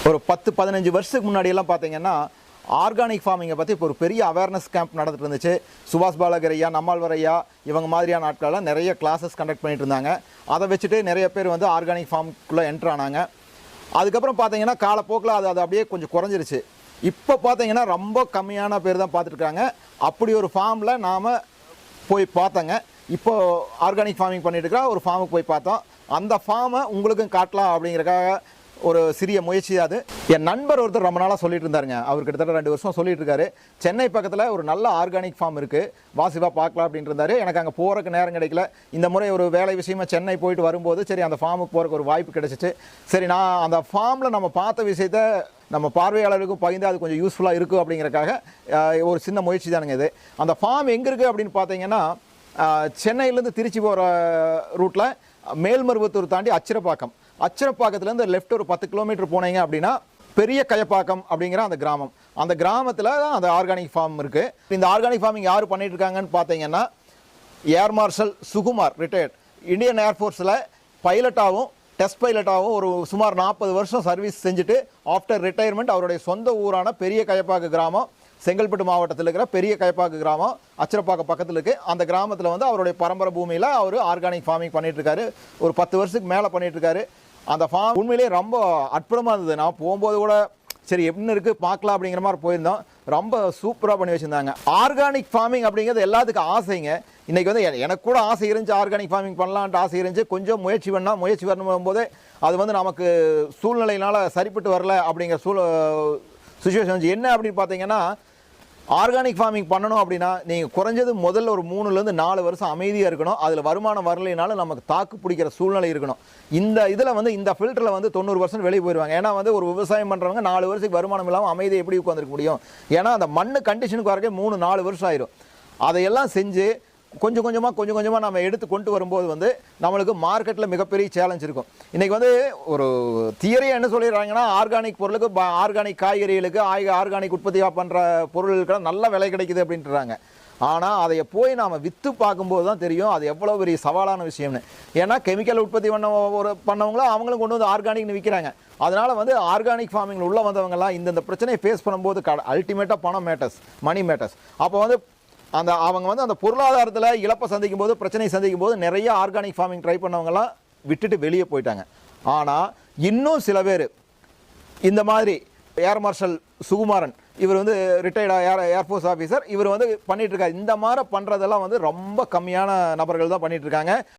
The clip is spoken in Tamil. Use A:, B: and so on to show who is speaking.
A: ஒரு 10-15 வருஷத்துக்கு முன்னாடி எல்லாம் பார்த்தீங்கன்னா ஆர்கானிக் ஃபார்மிங்கை பற்றி இப்போ ஒரு பெரிய அவேர்னஸ் கேம்ப் நடந்துட்டு இருந்துச்சு. சுபாஷ் பாலகர் ஐயா, நம்மாழ்வார் ஐயா இவங்க மாதிரியான ஆட்களெல்லாம் நிறைய கிளாஸஸ் கண்டக்ட் பண்ணிட்டு இருந்தாங்க. அதை வச்சுட்டு நிறைய பேர் வந்து ஆர்கானிக் ஃபார்முக்குள்ளே என்ட்ரு ஆனாங்க. அதுக்கப்புறம் பார்த்தீங்கன்னா காலப்போக்கில் அது அப்படியே கொஞ்சம் குறைஞ்சிருச்சு. இப்போ பார்த்தீங்கன்னா ரொம்ப கம்மியான பேர் தான் பார்த்துருக்காங்க. அப்படி ஒரு ஃபார்மில் நாம் போய் பார்த்தோங்க. இப்போ ஆர்கானிக் ஃபார்மிங் பண்ணிட்டு இருக்கிற ஒரு ஃபார்முக்கு போய் பார்த்தோம். அந்த ஃபார்மை உங்களுக்கும் காட்டலாம் அப்படிங்கிறக்காக ஒரு சிறிய முயற்சி அது. என் நண்பர் ஒருத்தர் ரொம்ப நாளாக சொல்லிட்டு இருந்தாருங்க. அவர் கிட்டத்தட்ட 2 வருஷம் சொல்லிட்டு இருக்காரு. சென்னை பக்கத்தில் ஒரு நல்ல ஆர்கானிக் ஃபார்ம் இருக்குது, வாசிவா பார்க்கலாம் அப்படின்ட்டு இருந்தாரு. எனக்கு அங்கே போகிறக்கு நேரம் கிடைக்கல. இந்த முறை ஒரு வேலை விஷயமா சென்னை போயிட்டு வரும்போது சரி அந்த ஃபார்முக்கு போகிறக்கு ஒரு வாய்ப்பு கிடைச்சிச்சு. சரி நான் அந்த ஃபார்மில் நம்ம பார்த்த விஷயத்த நம்ம பார்வையாளருக்கும் பகிர்ந்து அது கொஞ்சம் யூஸ்ஃபுல்லாக இருக்குது அப்படிங்கிறக்காக ஒரு சின்ன முயற்சி தானுங்க இது. அந்த ஃபார்ம் எங்கே இருக்குது அப்படின்னு பார்த்தீங்கன்னா சென்னையிலேருந்து திருச்சி போகிற ரூட்டில் மேல்மருவத்தூர் தாண்டி அச்சிரப்பாக்கத்துலேருந்து லெஃப்ட் ஒரு 10 கிலோமீட்டர் போனீங்க அப்படின்னா பெரிய கயப்பாக்கம் அப்படிங்கிற அந்த கிராமம். அந்த கிராமத்தில் தான் அந்த ஆர்கானிக் ஃபார்ம் இருக்குது. இந்த ஆர்கானிக் ஃபார்மிங் யார் பண்ணிட்டு இருக்காங்கன்னு பார்த்தீங்கன்னா air marshal Sukumar, retired Indian ஏர்ஃபோர்ஸில் பைலட்டாகவும் டெஸ்ட் பைலட்டாகவும் ஒரு சுமார் 40 வருஷம் சர்வீஸ் செஞ்சுட்டு ஆஃப்டர் ரிட்டையர்மெண்ட் அவருடைய சொந்த ஊரான பெரிய கயப்பாக்கு கிராமம், செங்கல்பட்டு மாவட்டத்தில் இருக்கிற பெரிய கயப்பாக்கு கிராமம் அச்சிரப்பாக்கம் பக்கத்தில் இருக்குது. அந்த கிராமத்தில் வந்து அவருடைய பரம்பரை பூமியில் அவர் ஆர்கானிக் ஃபார்மிங் பண்ணிகிட்ருக்காரு. ஒரு 10 வருஷத்துக்கு மேலே பண்ணிகிட்ருக்காரு. அந்த ஃபார்ம் உண்மையிலேயே ரொம்ப அற்புதமாக இருந்தது. நான் போகும்போது கூட சரி எப்படின்னு இருக்குது பார்க்கலாம் அப்படிங்கிற மாதிரி போயிருந்தோம். ரொம்ப சூப்பராக பண்ணி வச்சுருந்தாங்க. ஆர்கானிக் ஃபார்மிங் அப்படிங்கிறது எல்லாத்துக்கும் ஆசைங்க. இன்றைக்கி வந்து எனக்கு கூட ஆசை இருந்துச்சு, ஆர்கானிக் ஃபார்மிங் பண்ணலான்ட்டு ஆசை இருந்துச்சு. கொஞ்சம் முயற்சி வரணும் போதே அது வந்து நமக்கு சூழ்நிலையினால் சரிப்பட்டு வரல அப்படிங்கிற சுச்சுவேஷன் வந்து என்ன அப்படின்னு பார்த்தீங்கன்னா ஆர்கானிக் ஃபார்மிங் பண்ணணும் அப்படின்னா நீங்கள் குறைஞ்சது முதல்ல ஒரு 3-4 வருஷம் அமைதியாக இருக்கணும். அதில் வருமானம் வரலைனாலும் நமக்கு தாக்கு பிடிக்கிற சூழ்நிலை இருக்கணும். இந்த இதில் வந்து இந்த ஃபில்டரில் வந்து 90% வெளியே போயிடுவாங்க. ஏன்னா வந்து ஒரு விவசாயம் பண்ணுறவங்க 4 வருஷத்துக்கு வருமானம் இல்லாமல் அமைதியை எப்படி உட்காந்துருக்க முடியும்? ஏன்னா அந்த மண் கண்டிஷனுக்கு வரக்கே 3-4 வருஷம் ஆயிரும். அதையெல்லாம் செஞ்சு கொஞ்சம் கொஞ்சமாக நம்ம எடுத்து கொண்டு வரும்போது வந்து நம்மளுக்கு மார்க்கெட்டில் மிகப்பெரிய சேலஞ்ச் இருக்கும். இன்றைக்கி வந்து ஒரு தியரியாக என்ன சொல்லிடுறாங்கன்னா ஆர்கானிக் பொருளுக்கு ஆர்கானிக் காய்கறிகளுக்கு ஆர்கானிக் உற்பத்தியாக பண்ணுற பொருளுக்கெல்லாம் நல்ல விலை கிடைக்குது அப்படின்ட்டுறாங்க. ஆனால் அதை போய் நாம் விற்று பார்க்கும்போது தான் தெரியும் அது எவ்வளோ பெரிய சவாலான விஷயம்னு. ஏன்னா கெமிக்கல் உற்பத்தி பண்ணவங்களும் அவங்களும் கொண்டு வந்து ஆர்கானிக்னு விற்கிறாங்க. அதனால் வந்து ஆர்கானிக் ஃபார்மிங்கில் உள்ள வந்தவங்கலாம் இந்த பிரச்சனையை ஃபேஸ் பண்ணும்போது அல்டிமேட்டாக பணம் மேட்டர்ஸ், மணி மேட்டர்ஸ். அப்போ வந்து அவங்க வந்து அந்த பொருளாதாரத்தில் இழப்பை சந்திக்கும் போது, பிரச்சனை சந்திக்கும் போது நிறைய ஆர்கானிக் ஃபார்மிங் ட்ரை பண்ணவங்கலாம் விட்டுட்டு வெளியே போயிட்டாங்க. ஆனால் இன்னும் சில பேர் இந்த மாதிரி ஏர் மார்ஷல் சுகுமாரன், இவர் வந்து ரிட்டையர்டாக ஏர்ஃபோர்ஸ் ஆஃபீஸர், இவர் வந்து பண்ணிட்டு இருக்காரு. இந்த மாதிரி பண்ணுறதெல்லாம் வந்து ரொம்ப கம்மியான நபர்கள் தான் பண்ணிட்டு இருக்காங்க.